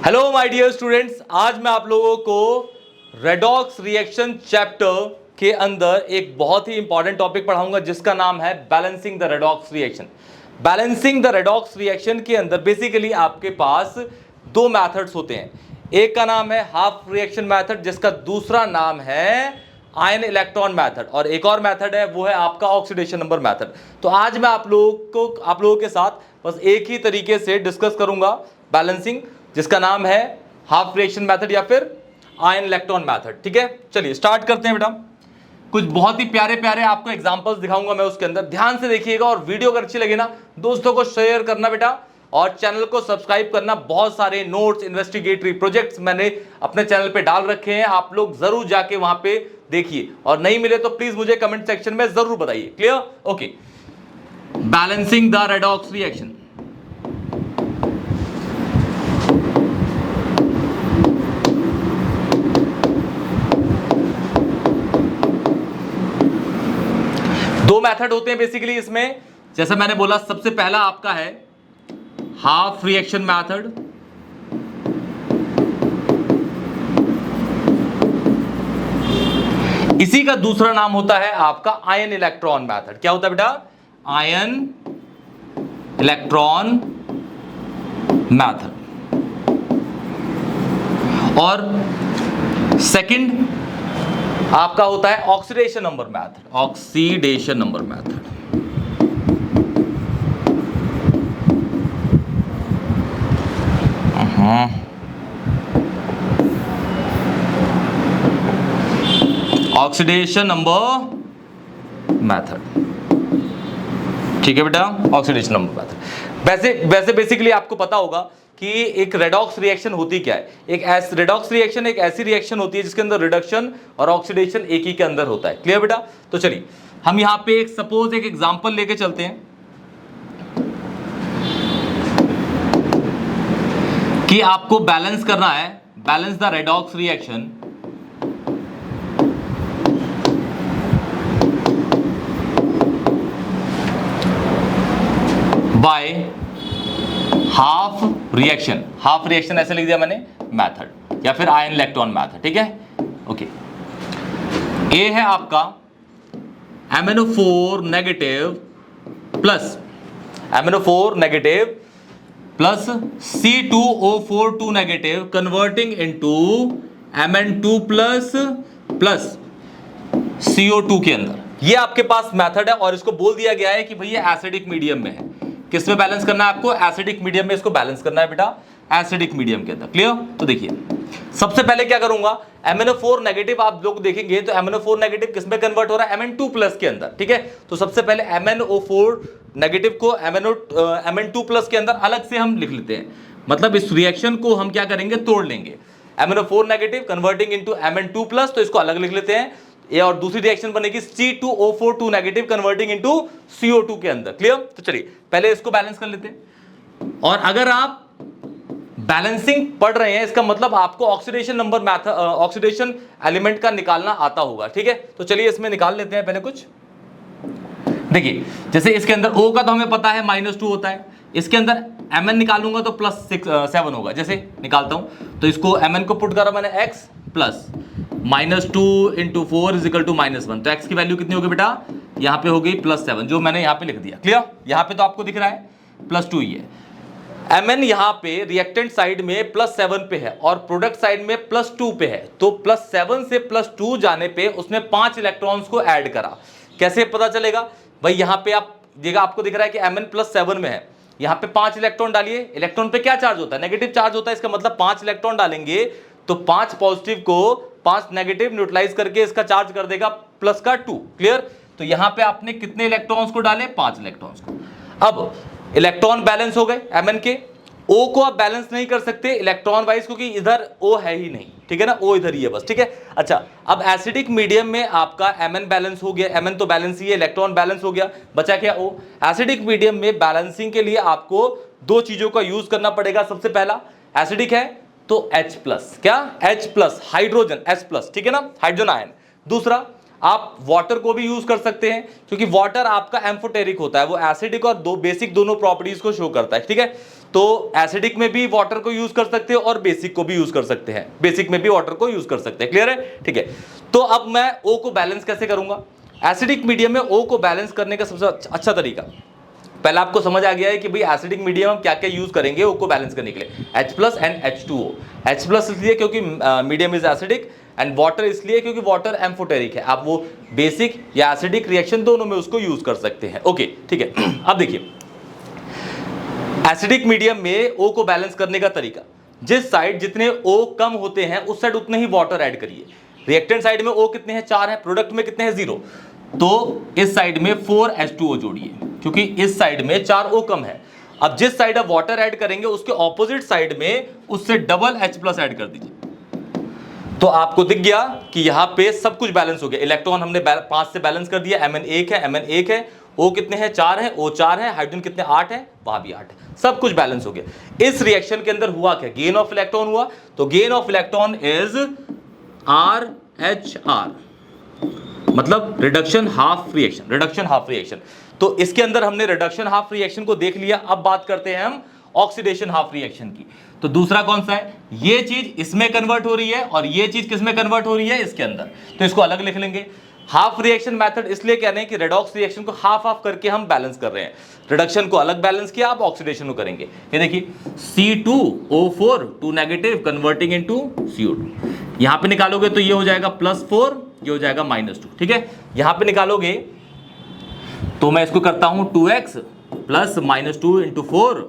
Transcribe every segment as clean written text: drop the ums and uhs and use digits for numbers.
Hello my dear students, आज मैं आप लोगों को रेडॉक्स रिएक्शन चैप्टर के अंदर एक बहुत ही इंपॉर्टेंट टॉपिक पढ़ाऊंगा जिसका नाम है balancing the redox reaction. Balancing the redox reaction के अंदर बेसिकली आपके पास दो मेथड्स होते हैं। एक का नाम है हाफ रिएक्शन मेथड, जिसका दूसरा नाम है आयन इलेक्ट्रॉन मेथड, और एक और मेथड है वो है आपका ऑक्सीडेशन नंबर मेथड। तो आज मैं आप लोगों के साथ बस एक ही तरीके से डिस्कस करूंगा बैलेंसिंग, जिसका नाम है हाफ रिएक्शन मेथड या फिर आयन इलेक्ट्रॉन मेथड। ठीक है, चलिए स्टार्ट करते हैं बेटा। कुछ बहुत ही प्यारे प्यारे आपको एग्जांपल्स दिखाऊंगा मैं उसके अंदर, ध्यान से देखिएगा। और वीडियो अगर अच्छी लगे ना, दोस्तों को शेयर करना बेटा, और चैनल को सब्सक्राइब करना। बहुत सारे नोट्स, इन्वेस्टिगेटरी प्रोजेक्ट्स मैंने अपने चैनल पे डाल रखे हैं, आप लोग जरूर जाके वहां पे देखिए, और नहीं मिले तो प्लीज मुझे कमेंट सेक्शन में जरूर बताइए। Clear? Okay, balancing the redox reaction. दो मेथड होते हैं बेसिकली इसमें, जैसा मैंने बोला। सबसे पहला आपका है हाफ रिएक्शन मेथड, इसी का दूसरा नाम होता है आपका आयन इलेक्ट्रॉन मेथड। क्या होता है बेटा? Ion electron method. और सेकंड आपका होता है oxidation number method. Oxidation number method. Oxidation number method, ठीक है बेटा, ऑक्सीडेशन नंबर मेथड। वैसे बेसिकली आपको पता होगा कि एक रेडॉक्स रिएक्शन होती क्या है। रेडॉक्स रिएक्शन एक ऐसी रिएक्शन होती है जिसके अंदर रिडक्शन और ऑक्सीडेशन एक ही के अंदर होता है। क्लियर बेटा? तो चलिए हम यहां पे एक सपोज एक एग्जांपल लेके चलते हैं कि आपको बैलेंस करना है, balance the redox reaction by half reaction. Half reaction ऐसे लिख दिया मैंने, मेथड या फिर आयन इलेक्ट्रॉन मेथड। ठीक है, ओके। ए है आपका MnO4 negative plus MnO4 negative plus C2O4 2 negative converting into Mn2 plus plus CO2 के अंदर। ये आपके पास मेथड है, और इसको बोल दिया गया है कि भैया एसिडिक मीडियम में है। किस में बैलेंस करना है आपको? एसिडिक मीडियम में इसको बैलेंस करना है बेटा, एसिडिक मीडियम के अंदर। क्लियर? तो देखिए सबसे पहले क्या करूंगा, MnO4 नेगेटिव आप लोग देखेंगे तो MnO4 नेगेटिव किस में कन्वर्ट हो रहा है? Mn2 प्लस के अंदर। ठीक है, तो सबसे पहले MnO4 नेगेटिव को Mn2 प्लस के अंदर अलग से हम लिख लेते हैं। मतलब इस रिएक्शन को हम क्या करेंगे? तोड़ लेंगे। MnO4 negative converting into Mn2 plus, तो इसको अलग लिख लेते हैं। ये और दूसरी रिएक्शन बनेगी C2O4 2 negative converting into CO2 के अंदर। क्लियर? तो चलिए पहले इसको बैलेंस कर लेते हैं। और अगर आप बैलेंसिंग पढ़ रहे हैं, इसका मतलब आपको oxidation number method, oxidation element का निकालना आता होगा। ठीक है, तो चलिए इसमें निकाल लेते हैं पहले कुछ। देखिए जैसे इसके अंदर O का तो हमें पता है -2 होता है, इसके अंदर Mn निकालूंगा तो +7 होगा। जैसे निकालता हूं तो इसको Mn को पुट करा मैंने x plus -2 into 4 is equal to -1। तो x की वैल्यू कितनी होगी बेटा? यहां पे हो गई +7, जो मैंने यहां पे लिख दिया। क्लियर? यहां पे तो आपको दिख रहा है +2 ही है। Mn यहां पे रिएक्टेंट साइड में +7 पे है और प्रोडक्ट साइड में +2 पे है, तो +7 से +2 जाने पे उसने 5 इलेक्ट्रॉन्स को ऐड करा। कैसे पता चलेगा भाई? यहां पे आप देखिएगा, आपको दिख रहा है कि Mn +7 में है, यहां पे 5 इलेक्ट्रॉन डालिए। इलेक्ट्रॉन पे क्या चार्ज होता है? नेगेटिव चार्ज होता है। इसका मतलब 5 इलेक्ट्रॉन डालेंगे तो 5 पॉजिटिव को 5 नेगेटिव न्यूट्रलाइज करके इसका चार्ज कर देगा प्लस का 2। क्लियर? तो यहां पे आपने कितने इलेक्ट्रॉन्स को डाले? 5 इलेक्ट्रॉन्स को। अब इलेक्ट्रॉन बैलेंस हो गए Mn के। O को आप बैलेंस नहीं कर सकते इलेक्ट्रॉन वाइज, क्योंकि इधर O है ही नहीं। ठीक है ना, O इधर ही है बस। ठीक है, अच्छा अब एसिडिक मीडियम में आपका Mn बैलेंस हो गया। Mn तो बैलेंस ही है, इलेक्ट्रॉन बैलेंस हो गया, बचा क्या? O। एसिडिक मीडियम में बैलेंसिंग के लिए आपको दो चीजों का यूज करना पड़ेगा। सबसे पहला, एसिडिक है तो H प्लस, क्या? H plus hydrogen, S plus, ठीक है ना, हाइड्रोजन आयन। दूसरा आप वाटर को भी यूज कर सकते हैं, क्योंकि वाटर आपका एम्फोटेरिक होता है, वो एसिडिक और दो बेसिक दोनों प्रॉपर्टीज को शो करता है, ठीक है। तो एसिडिक में भी वाटर को यूज कर सकते हैं और बेसिक को भी यूज कर सकते हैं, बेसिक में भी वाटर को यूज कर सकते हैं, क्लियर है, ठीक है। तो अब मैं O को बैलेंस कैसे करूंगा? एसिडिक मीडियम में O को बैलेंस करने का सबसे अच्छा तरीका, पहले आपको समझ आ गया है कि भाई एसिडिक मीडियम हम क्या क्या यूज करेंगे O को बैलेंस करने के लिए, H+ एंड H2O। H+ इसलिए क्योंकि medium is acidic, and water इसलिए क्योंकि वाटर एम्फोटेरिक है। आप वो बेसिक या एसिडिक रिएक्शन दोनों में उसको यूज कर सकते हैं, ओके, ठीक है। अब देखिए एसिडिक मीडियम में O को बैलेंस करने का तरीका, जिस साइड जितने O कम होते हैं उस साइड उतने ही वाटर ऐड करिए। रिएक्टेंट साइड में O कितने हैं, 4 है, प्रोडक्ट में कितने हैं, 0, तो इस साइड में 4H2O जोड़िए, क्योंकि इस साइड में 4 O कम है। अब जिस साइड आप वाटर ऐड करेंगे उसके ऑपोजिट साइड में उससे डबल H+ ऐड कर दीजिए, तो आपको दिख गया कि यहां पे सब कुछ बैलेंस हो गया। इलेक्ट्रॉन हमने 5 से बैलेंस कर दिया, Mn 1 है, Mn 1 है, O कितने हैं, 4 है, O 4 है, हाइड्रोजन कितने 8 है, वहां भी 8 है, सब कुछ बैलेंस हो गया। इस रिएक्शन के अंदर हुआ क्या, गेन ऑफ इलेक्ट्रॉन हुआ, तो gain of electron is RHR, मतलब reduction half reaction, reduction half reaction. तो इसके अंदर हमने रिडक्शन हाफ रिएक्शन को देख लिया। अब बात करते हैं हम ऑक्सीडेशन हाफ रिएक्शन की। तो दूसरा कौन सा है, ये चीज इसमें कन्वर्ट हो रही है और ये चीज किसमें कन्वर्ट हो रही है, इसके अंदर, तो इसको अलग लिख लेंगे। हाफ रिएक्शन मेथड इसलिए कह रहे हैं कि रेडॉक्स रिएक्शन को हाफ हाफ करके हम बैलेंस कर रहे हैं, रिडक्शन को अलग बैलेंस किया, आप ऑक्सीडेशन को करेंगे। ये देखिए C2O4 2 negative converting into CO2, यहां पे निकालोगे तो ये हो जाएगा +4, ये हो जाएगा -2, ठीक है। यहां पे निकालोगे तो मैं इसको करता हूं 2x plus -2 into 4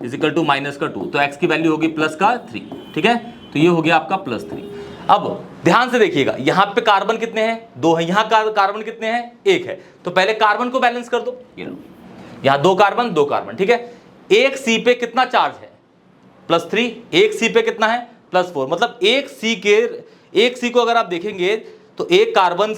is equal to -2, तो x की वैल्यू होगी +3, ठीक है। तो ये हो गया आपका +3। अब ध्यान से देखिएगा, यहां पे कार्बन कितने हैं, 2 है, यहां कार्बन कितने हैं, 1 है, तो पहले कार्बन को बैलेंस कर दो। ये लो, यहां 2 कार्बन, ठीक है। एक C पे कितना चार्ज है, +3, एक C पे कितना है, +4, मतलब एक C को अगर आप देखेंगे तो एक कार्बन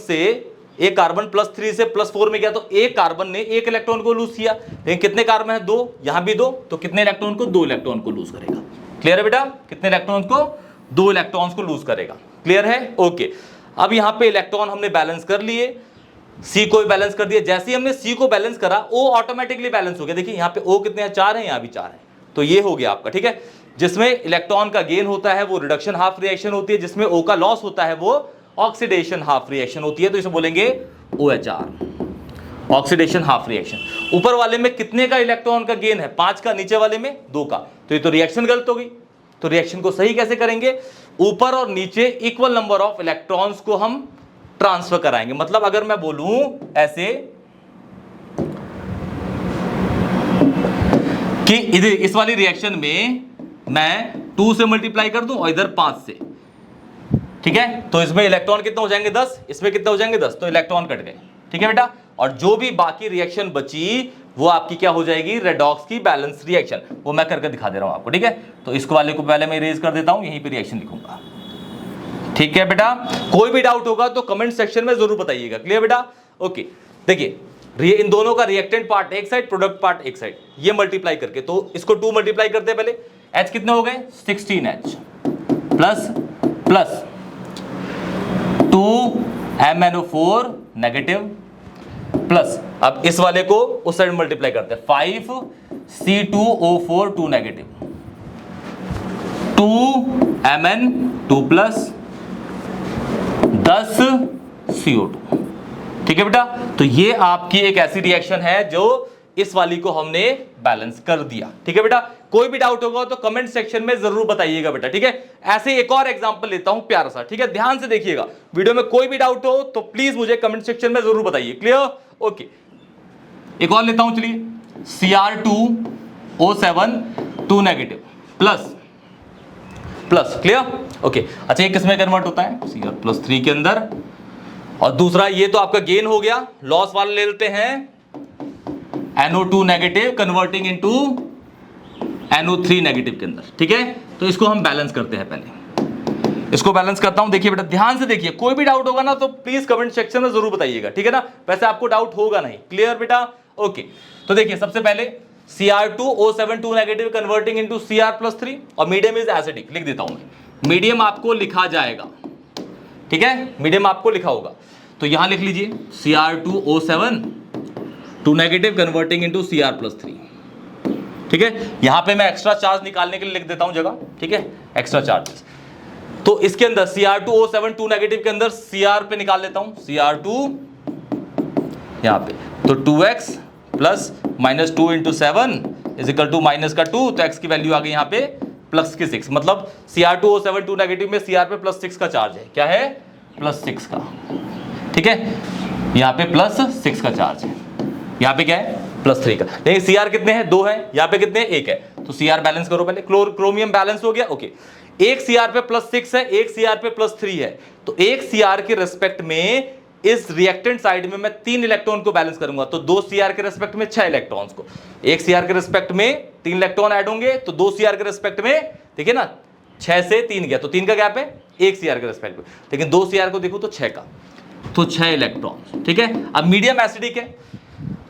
+3 से +4 में गया, तो एक कार्बन ने 1 इलेक्ट्रॉन को लूज किया, लेकिन कितने कार्बन है, 2, यहां भी 2, तो कितने इलेक्ट्रॉन को, 2 इलेक्ट्रॉन को लूज करेगा। क्लियर है बेटा, कितने इलेक्ट्रॉन को, 2 इलेक्ट्रॉन्स को लूज करेगा, क्लियर है, ओके। अब यहां पे इलेक्ट्रॉन हमने बैलेंस कर लिए, C को भी बैलेंस कर दिया। जैसे ही हमने C को बैलेंस करा O ऑटोमेटिकली बैलेंस हो गया। देखिए यहां पे O कितने हैं, 4 है, यहां भी 4 है, तो ये हो गया आपका, ठीक है। जिसमें इलेक्ट्रॉन का गेन होता है वो रिडक्शन हाफ रिएक्शन होती है, जिसमें O का लॉस होता है वो ऑक्सीडेशन हाफ रिएक्शन होती है, तो इसे बोलेंगे OHR, ऑक्सीडेशन हाफ रिएक्शन। ऊपर वाले में कितने का इलेक्ट्रॉन का गेन है, 5 का, नीचे वाले में 2 का, तो ये तो रिएक्शन गलत हो गई। तो रिएक्शन को सही कैसे करेंगे, ऊपर और नीचे इक्वल नंबर ऑफ इलेक्ट्रॉन्स को हम ट्रांसफर कराएंगे। मतलब अगर मैं बोलूं ऐसे कि इस वाली रिएक्शन में मैं 2 से मल्टीप्लाई कर दूं और इधर 5 से, ठीक है, तो इसमें इलेक्ट्रॉन कितने हो जाएंगे, 10, इसमें कितने हो जाएंगे, 10, तो इलेक्ट्रॉन कट गए, ठीक है बेटा। और जो भी बाकी रिएक्शन बची वो आपकी क्या हो जाएगी, रेडॉक्स की बैलेंस रिएक्शन, वो मैं करके दिखा दे रहा हूं आपको, ठीक है। तो इसको वाले को पहले मैं इरेज कर देता हूं, यहीं पे रिएक्शन लिखूंगा, ठीक है बेटा। कोई भी डाउट होगा तो कमेंट सेक्शन में जरूर बताइएगा, क्लियर बेटा, ओके। देखिए इन दोनों का रिएक्टेंट पार्ट एक साइड, प्रोडक्ट पार्ट एक साइड, ये मल्टीप्लाई करके, तो इसको 2 मल्टीप्लाई करते हैं पहले, H कितने हो गए, 16H plus 2MnO4 negative plus, अब इस वाले को उस साइड मल्टीप्लाई करते हैं, 5C2O4 2 negative, 2Mn2 plus 10CO2, ठीक है बेटा। तो ये आपकी एक ऐसी रिएक्शन है जो इस वाली को हमने बैलेंस कर दिया, ठीक है बेटा। कोई भी डाउट होगा तो कमेंट सेक्शन में जरूर बताइएगा बेटा, ठीक है। ऐसे एक और एग्जांपल लेता हूं प्यारा सा, ठीक है, ध्यान से देखिएगा। वीडियो में कोई भी डाउट हो तो प्लीज मुझे कमेंट सेक्शन में जरूर बताइए, क्लियर, ओके। एक और लेता हूं, चलिए, Cr2O7 2 negative plus, clear, okay. अच्छा, ये किसमें कन्वर्ट होता है, Cr+3 के अंदर। और दूसरा ये तो आपका गेन हो गया, लॉस वाला ले लेते हैं, NO2 negative converting into NO3 negative के अंदर, ठीक है। तो इसको हम बैलेंस करते हैं, पहले इसको बैलेंस करता हूं। देखिए बेटा, ध्यान से देखिए, कोई भी डाउट होगा ना तो प्लीज कमेंट सेक्शन में जरूर बताइएगा, ठीक है ना। वैसे आपको डाउट होगा नहीं, क्लियर बेटा, ओके। तो देखिए सबसे पहले Cr2O7 2 negative converting into Cr+3 और मीडियम इज एसिडिक, लिख देता हूं मैं, मीडियम आपको लिखा जाएगा, ठीक है, मीडियम आपको लिखा होगा। तो यहां लिख लीजिए Cr2O7 2 negative converting into Cr+3। ठीक है, यहां पे मैं एक्स्ट्रा चार्ज निकालने के लिए लिख देता हूं जगह। ठीक है, एक्स्ट्रा चार्जेस। तो इसके अंदर Cr2O7 2 नेगेटिव के अंदर Cr पे निकाल लेता हूं, Cr2 यहां पे, तो 2x plus -2 into 7 is equal to minus का 2, तो x की वैल्यू आ गई यहां पे प्लस की 6। मतलब Cr2O7 2 नेगेटिव में Cr पे +6 का चार्ज है। क्या है? +6 का। ठीक है, यहां पे +6 का चार्ज है, यहां पे क्या है? +3 का। लेकिन Cr कितने हैं? 2 है, यहां पे कितने हैं? 1 है। तो Cr बैलेंस करो पहले, क्रोमियम बैलेंस हो गया। ओके, एक Cr पे +6 है, एक Cr पे +3 है, तो एक Cr के रेस्पेक्ट में इस रिएक्टेंट साइड में मैं 3 इलेक्ट्रॉन को बैलेंस करूंगा, तो 2 Cr के रेस्पेक्ट में 6 इलेक्ट्रॉन्स को, एक Cr के रेस्पेक्ट में 3 इलेक्ट्रॉन ऐड होंगे, तो 2 Cr के रेस्पेक्ट में, देखिए ना 6 से 3 गया, तो 3 का गैप है, 1 Cr के रेस्पेक्ट में, लेकिन 2 Cr को देखो तो 6 का, तो 6 इलेक्ट्रॉन। ठीक है, अब मीडियम एसिडिक है,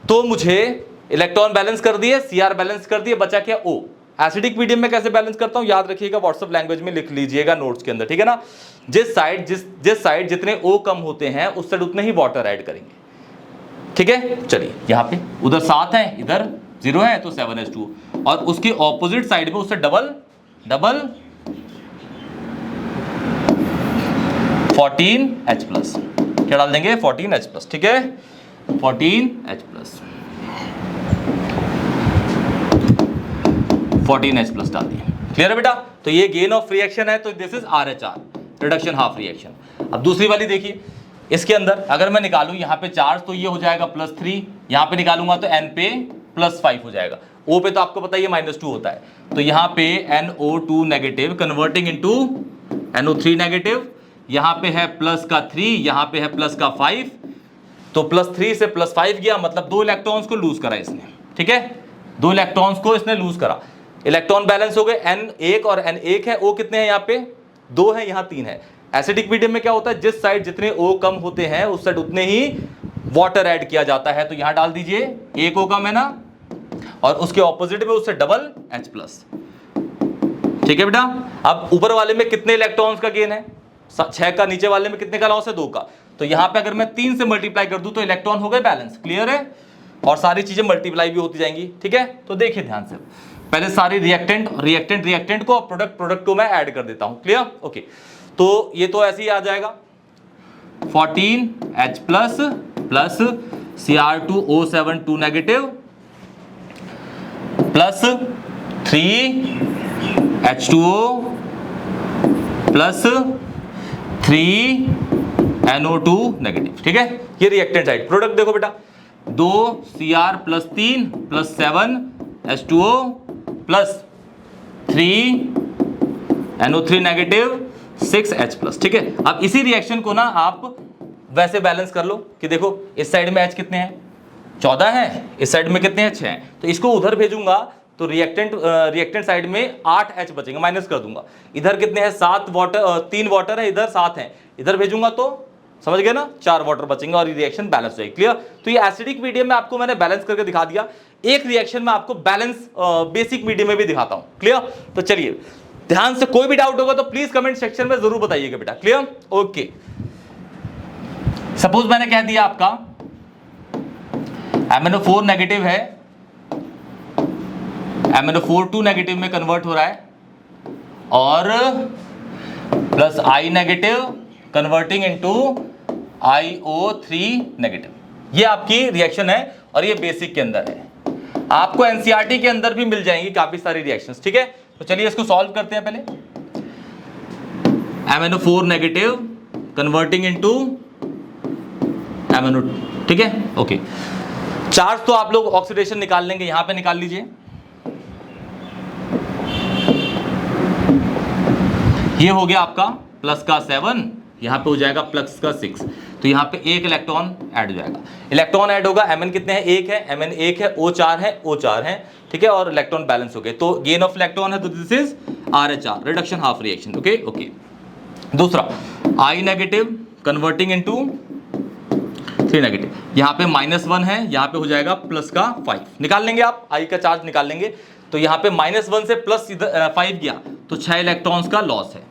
तो मुझे इलेक्ट्रॉन बैलेंस कर दिए, Cr बैलेंस कर दिए, बचा क्या? O। एसिडिक मीडियम में कैसे बैलेंस करता हूं याद रखिएगा, व्हाट्सएप लैंग्वेज में लिख लीजिएगा नोट्स के अंदर। ठीक है ना, जिस साइड जितने O कम होते हैं उस साइड उतने ही वाटर ऐड करेंगे। ठीक है, चलिए यहां पे उधर 7 है, इधर 0 है, तो 7H2, और उसके ऑपोजिट साइड पे उससे डबल 14H+, क्या डाल देंगे? 14H+। ठीक है, 14H+, 14H+ डाल दिए। क्लियर है बेटा? तो ये गेन ऑफ रिएक्शन है, तो this is RHR, reduction half reaction. अब दूसरी वाली देखिए, इसके अंदर अगर मैं निकालूं यहाँ पे चार्ज, तो ये हो जाएगा +3, यहाँ पे निकालूंगा तो N पे +5 हो जाएगा, O पे तो आपको पता है ये -2 होता है, तो यहाँ पे NO2 negative converting into NO3 negative, यहाँ पे है प्लस का 3, यहाँ पे है प्लस का 5, तो +3 से +5 गया, मतलब 2 इलेक्ट्रॉन्स को लूज करा इसने। ठीक है, 2 इलेक्ट्रॉन्स को इसने लूज करा, इलेक्ट्रॉन बैलेंस हो गए, N1 और N1 है, O कितने हैं? यहाँ पे 2 है, यहाँ 3 है। एसिडिक मीडियम में क्या होता है? जिस साइड जितने O कम होते हैं उस साइड उतने ही वाटर ऐड किया जाता है, तो यहां डाल दीजिए, एक O कम है ना, और उसके ऑपोजिट में उससे डबल H+। ठीक है बेटा, अब ऊपर वाले में कितने इलेक्ट्रॉन्स का गेन है? 6 का, नीचे वाले में कितने का लॉस है? 2 का। तो यहां पे अगर मैं 3 से मल्टीप्लाई कर दूं तो इलेक्ट्रॉन हो गए बैलेंस। क्लियर है, और सारी चीजें मल्टीप्लाई भी होती जाएंगी। ठीक है, तो देखिए ध्यान से, पहले सारी रिएक्टेंट को, प्रोडक्ट को मैं ऐड कर देता हूं। क्लियर? ओके, तो ये तो ऐसे ही आ जाएगा, 14H+ plus Cr2O7 2 negative plus 3H2O plus 3NO2 negative. ठीक है, ये रिएक्टेंट साइड। प्रोडक्ट देखो बेटा, 2 Cr plus 3 plus 7H2O plus 3NO3 negative 6H+। ठीक है, अब इसी रिएक्शन को ना आप वैसे बैलेंस कर लो कि देखो इस साइड में H कितने हैं? 14 है, इस साइड में कितने हैं? 6 हैं, तो इसको उधर भेजूंगा तो रिएक्टेंट साइड में 8H बचेंगे, माइनस कर दूंगा। इधर कितने हैं? 3 वाटर है, इधर 7 है, इधर भेजूंगा तो समझ गए ना, 4 वाटर बचेंगे और ये रिएक्शन बैलेंस हो जाएगी। क्लियर? तो ये एसिडिक मीडियम में आपको मैंने बैलेंस करके दिखा दिया, एक रिएक्शन में आपको बैलेंस बेसिक मीडियम में भी दिखाता हूं। क्लियर? तो चलिए ध्यान से, कोई भी डाउट होगा तो प्लीज कमेंट सेक्शन में जरूर बताइएगा बेटा। क्लियर? ओके, सपोज मैंने कह दिया आपका MnO4 नेगेटिव है, MnO4 2 नेगेटिव में कन्वर्ट हो रहा है, और plus I negative converting into IO3 negative. ये आपकी रिएक्शन है और ये बेसिक के अंदर है, आपको एनसीईआरटी के अंदर भी मिल जाएंगी काफी सारी रिएक्शंस। ठीक है, तो चलिए इसको सॉल्व करते हैं। पहले MnO4 negative converting into MnO, ठीक है, ओके। चार्ज तो आप लोग ऑक्सीडेशन निकाल लेंगे, यहां पे निकाल लीजिए। ये हो गया आपका प्लस का 7, यहां पे हो जाएगा प्लस का 6, तो यहां पे एक इलेक्ट्रॉन ऐड हो जाएगा। इलेक्ट्रॉन ऐड होगा, Mn कितने हैं? 1 है, Mn 1 है, O4 है, O4 है, ठीक है, और इलेक्ट्रॉन बैलेंस हो गए, तो गेन ऑफ इलेक्ट्रॉन है, तो this is RHR, reduction half reaction. Okay okay. दूसरा I negative converting into 3 negative, यहाँ पे -1 है, यहाँ पे हो जाएगा प्लस का 5, निकाल लेंगे आप, I का चार्ज निकाल लेंगे, तो यहाँ पे -1 से प्लस 5 गया, तो 6 इलेक्ट्रॉन्स का लॉस है।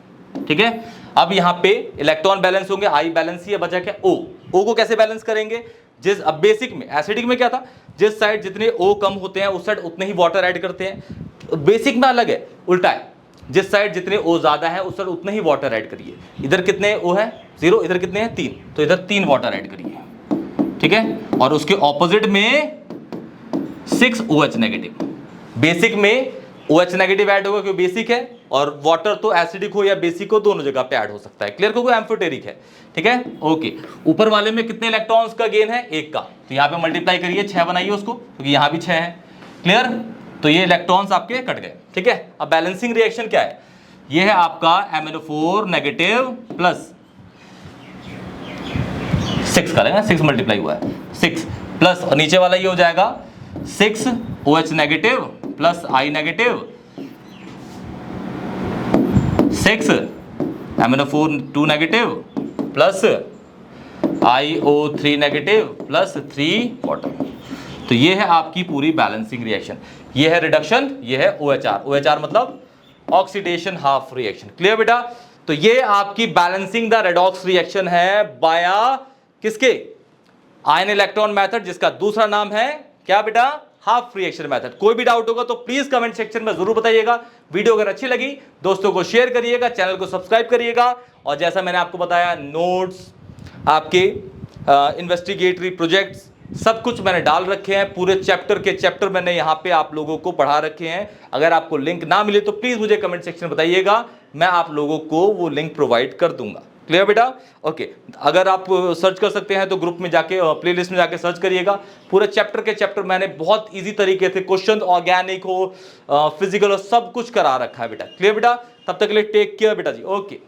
ठीक है, अब यहाँ पे इलेक्ट्रॉन बैलेंस होंगे, I बैलेंस ही है, बचा क्या? O, O को कैसे बैलेंस करेंगे? जिस अब बेसिक में एसिडिक में क्या था, जिस साइड जितने O कम होते हैं उस साइड उतने ही वाटर ऐड करते हैं। बेसिक में अलग है, उल्टा है, जिस साइड जितने O ज्यादा है उस साइड उतने ही वाटर ऐड करिए। इधर कितने O है 0, इधर कितने हैं 3, तो इधर 3 वाटर ऐड करिए, ठीक है। और उसके ऑपोजिट में 6 OH नेगेटिव। बेसिक में OH नेगेटिव ऐड होगा क्योंकि बेसिक है, और वाटर तो एसिडिक हो या बेसिक हो दोनों जगह पे ऐड हो सकता है। क्लियर? क्योंकि एम्फोटेरिक है, ठीक है। ओके, ऊपर वाले में कितने इलेक्ट्रॉन्स का गेन है? 1 का, तो यहाँ पे मल्टीप्लाई करिए, 6 बनाइए उसको, क्योंकि यहाँ भी 6 है। क्लियर? तो ये इलेक्ट्रॉन्स आपके कट गए, ठीक है। अब बैलेंसिंग रिएक्शन क्या है? ये है आपका MnO4 नेगेटिव प्लस 6 का लेना, 6 मल्टीप्लाई हुआ है 6 प्लस, और नीचे वाला ये हो जाएगा 6 OH negative plus I negative 6 MnO4 2 negative plus IO3 negative plus 3 water. तो ये है आपकी पूरी बैलेंसिंग रिएक्शन। ये है रिडक्शन, ये है OHR। OHR मतलब ऑक्सीडेशन हाफ रिएक्शन। क्लियर बेटा? तो ये आपकी बैलेंसिंग द रेडॉक्स रिएक्शन है बाया किसके? आयन इलेक्ट्रॉन मेथड, जिसका दूसरा नाम है क्या बेटा? Half reaction method. कोई भी डाउट होगा तो प्लीज कमेंट सेक्शन में जरूर बताइएगा। वीडियो अगर अच्छी लगी दोस्तों को शेयर करिएगा, चैनल को सब्सक्राइब करिएगा, और जैसा मैंने आपको बताया नोट्स, आपके इन्वेस्टिगेटरी प्रोजेक्ट्स सब कुछ मैंने डाल रखे हैं। पूरे चैप्टर के चैप्टर मैंने यहाँ पे आप लोगों को पढ़ा रखे हैं। अगर आपको लिंक ना मिले तो प्लीज मुझे कमेंट सेक्शन में बताइएगा, मैं आप लोगों को वो लिंक प्रोवाइड कर दूंगा। क्लियर बेटा? ओके, अगर आप सर्च कर सकते हैं तो ग्रुप में जाके प्लेलिस्ट में जाके सर्च करिएगा। पूरे चैप्टर के चैप्टर मैंने बहुत इजी तरीके से क्वेश्चन, ऑर्गेनिक हो, फिजिकल हो, सब कुछ करा रखा है बेटा। क्लियर बेटा? तब तक के लिए टेक केयर बेटा जी। ओके।